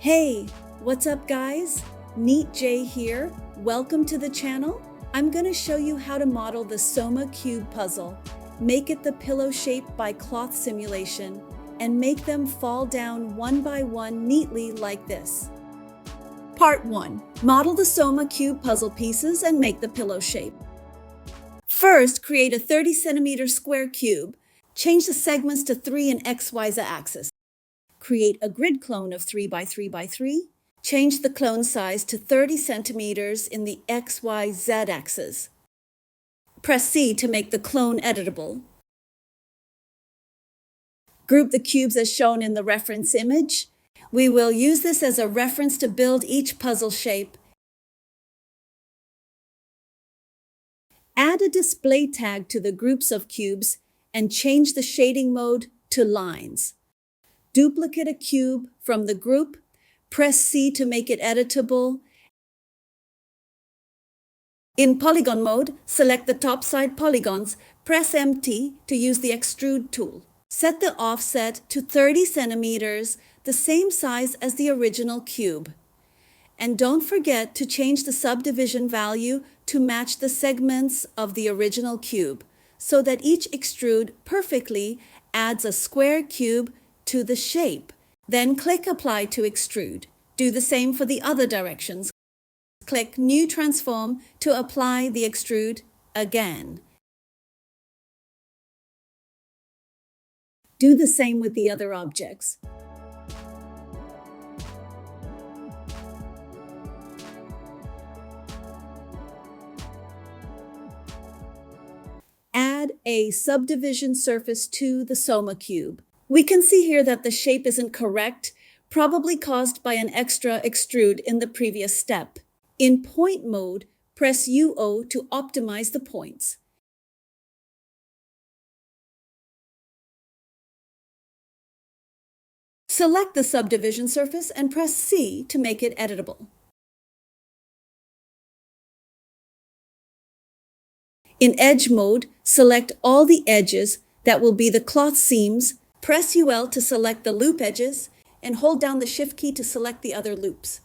Hey, what's up guys? Neat J here. Welcome to the channel. I'm going to show you how to model the Soma cube puzzle. Make it the pillow shape by cloth simulation and make them fall down one by one neatly like this. Part 1. Model the Soma cube puzzle pieces and make the pillow shape. First, create a 30 centimeter square cube. Change the segments to 3 in XYZ axis. Create a grid clone of 3 by 3 by 3. Change the clone size to 30 centimeters in the XYZ axis. Press C to make the clone editable. Group the cubes as shown in the reference image. We will use this as a reference to build each puzzle shape. Add a display tag to the groups of cubes and change the shading mode to lines. Duplicate a cube from the group. Press C to make it editable. In polygon mode, select the top side polygons. Press Empty to use the extrude tool. Set the offset to 30 centimeters, the same size as the original cube. And don't forget to change the subdivision value to match the segments of the original cube, so that each extrude perfectly adds a square cube to the shape. Then click Apply to Extrude. Do the same for the other directions. Click New Transform to apply the extrude again. Do the same with the other objects. Add a subdivision surface to the Soma cube. We can see here that the shape isn't correct, probably caused by an extra extrude in the previous step. In point mode, press UO to optimize the points. Select the subdivision surface and press C to make it editable. In edge mode, select all the edges that will be the cloth seams. Press UL to select the loop edges and hold down the Shift key to select the other loops.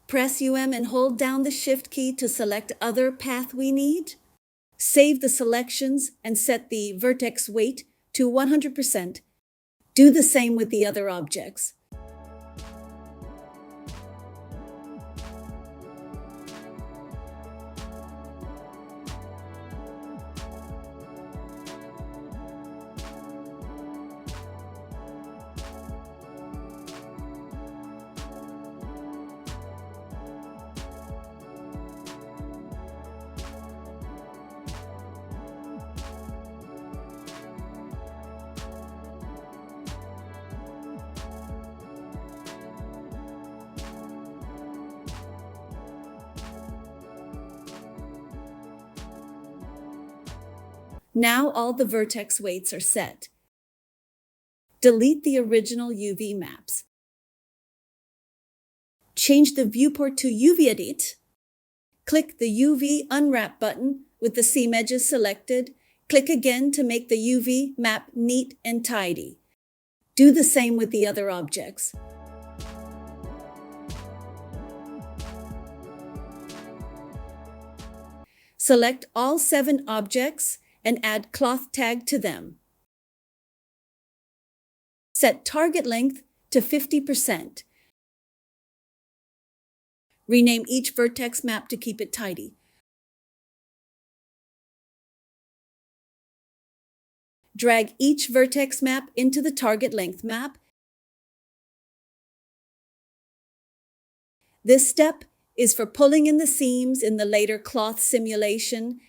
Press UM and hold down the Shift key to select other path we need. Save the selections and set the vertex weight to 100%. Do the same with the other objects. Now all the vertex weights are set. Delete the original UV maps. Change the viewport to UV Edit. Click the UV Unwrap button with the seam edges selected. Click again to make the UV map neat and tidy. Do the same with the other objects. Select all 7 objects and add cloth tag to them. Set target length to 50%. Rename each vertex map to keep it tidy. Drag each vertex map into the target length map. This step is for pulling in the seams in the later cloth simulation.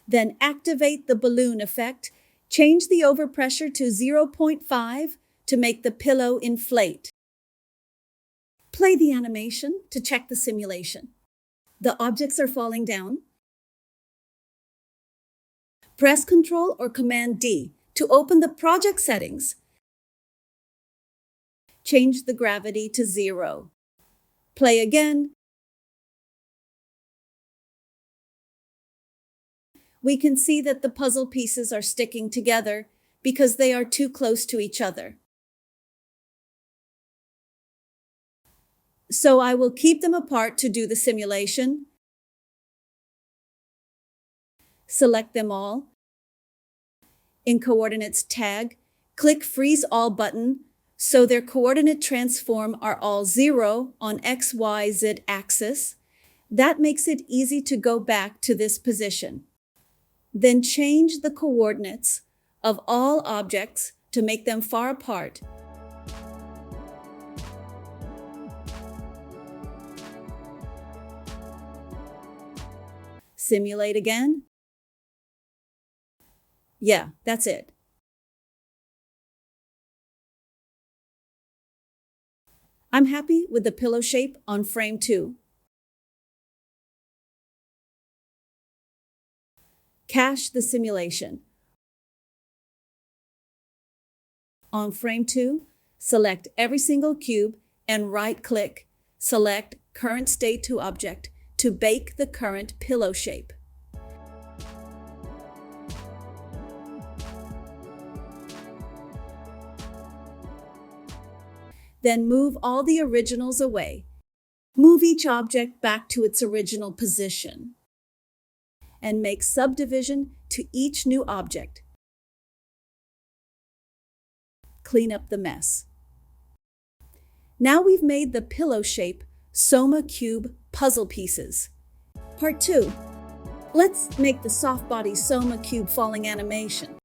Then activate the balloon effect. Change the overpressure to 0.5 to make the pillow inflate. Play the animation to check the simulation. The objects are falling down. Press Ctrl or Command D to open the project settings. Change the gravity to 0. Play again. We can see that the puzzle pieces are sticking together because they are too close to each other. So I will keep them apart to do the simulation. Select them all. In Coordinates tag, click Freeze All button so their coordinate transform are all 0 on X, Y, Z axis. That makes it easy to go back to this position. Then change the coordinates of all objects to make them far apart. Simulate again. Yeah, that's it. I'm happy with the pillow shape on frame 2. Cache the simulation. On frame 2, select every single cube and right-click, select Current State to Object to bake the current pillow shape. Then move all the originals away. Move each object back to its original position. And make subdivision to each new object. Clean up the mess. Now we've made the pillow shape Soma cube puzzle pieces. Part 2. Let's make the soft body Soma cube falling animation.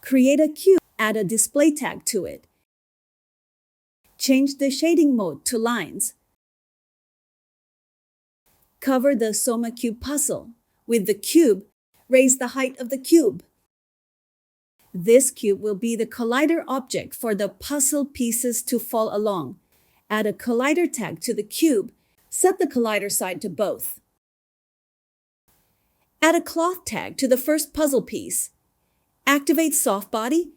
Create a cube. Add a display tag to it. Change the shading mode to lines. Cover the Soma cube puzzle with the cube. Raise the height of the cube. This cube will be the collider object for the puzzle pieces to fall along. Add a collider tag to the cube. Set the collider side to both. Add a cloth tag to the first puzzle piece. Activate soft body.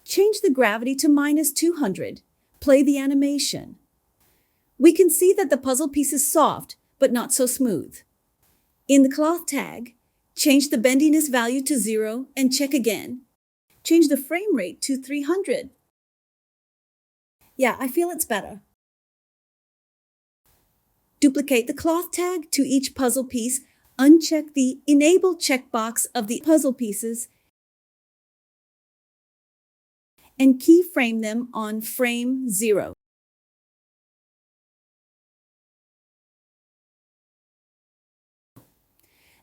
Change the gravity to -200. Play the animation. We can see that the puzzle piece is soft, but not so smooth. In the cloth tag, change the bendiness value to 0 and check again. Change the frame rate to 300. Yeah, I feel it's better. Duplicate the cloth tag to each puzzle piece. Uncheck the Enable checkbox of the puzzle pieces and keyframe them on frame 0.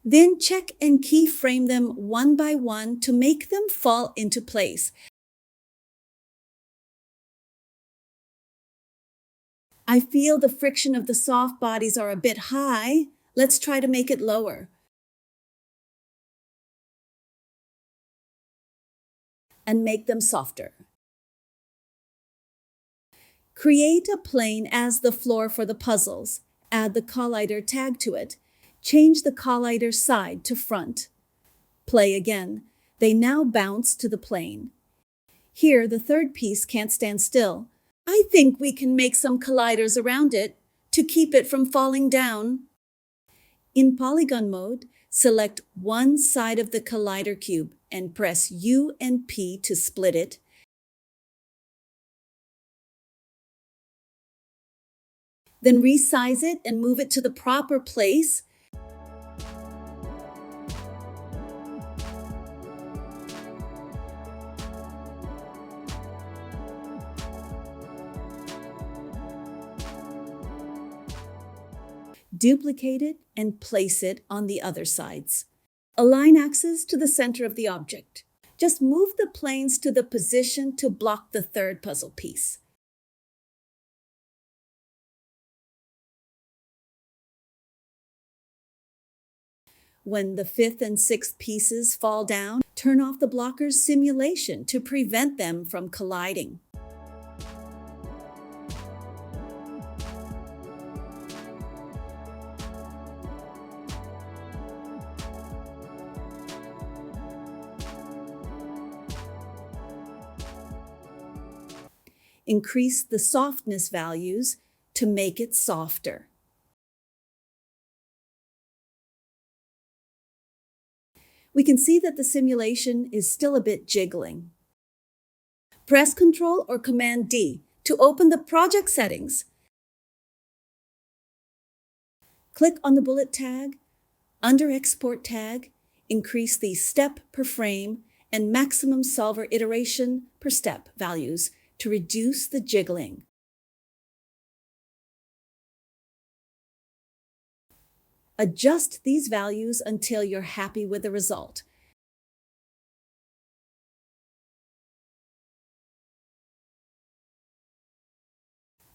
Then check and keyframe them one by one to make them fall into place. I feel the friction of the soft bodies are a bit high. Let's try to make it lower. And make them softer. Create a plane as the floor for the puzzles. Add the collider tag to it. Change the collider side to front. Play again. They now bounce to the plane. Here, the third piece can't stand still. I think we can make some colliders around it to keep it from falling down. In polygon mode, select one side of the collider cube and press U and P to split it. Then resize it and move it to the proper place. Duplicate it and place it on the other sides. Align axes to the center of the object. Just move the planes to the position to block the third puzzle piece. When the fifth and sixth pieces fall down, turn off the blocker's simulation to prevent them from colliding. Increase the softness values to make it softer. We can see that the simulation is still a bit jiggling. Press Ctrl or Command D to open the project settings. Click on the bullet tag. Under Export tag, increase the step per frame and maximum solver iteration per step values to reduce the jiggling. Adjust these values until you're happy with the result.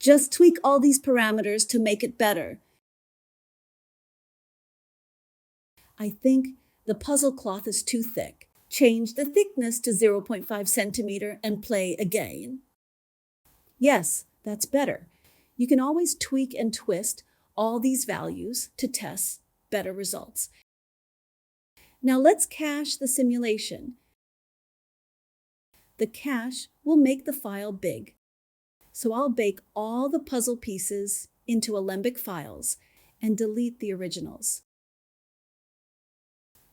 Just tweak all these parameters to make it better. I think the puzzle cloth is too thick. Change the thickness to 0.5 centimeter and play again. Yes, that's better. You can always tweak and twist all these values to test better results. Now let's cache the simulation. The cache will make the file big. So I'll bake all the puzzle pieces into Alembic files and delete the originals.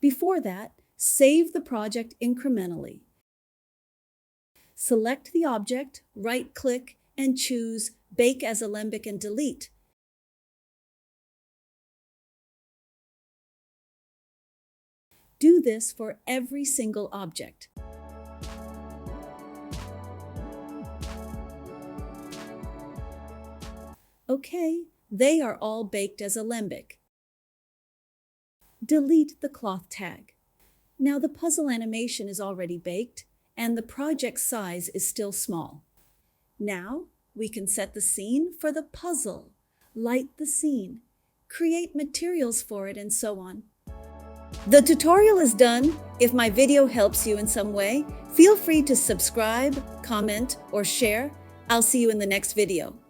Before that, save the project incrementally. Select the object, right-click, and choose Bake as Alembic and delete. Do this for every single object. Okay, they are all baked as Alembic. Delete the cloth tag. Now the puzzle animation is already baked and the project size is still small. Now we can set the scene for the puzzle, light the scene, create materials for it, and so on. The tutorial is done. If my video helps you in some way, feel free to subscribe, comment, or share. I'll see you in the next video.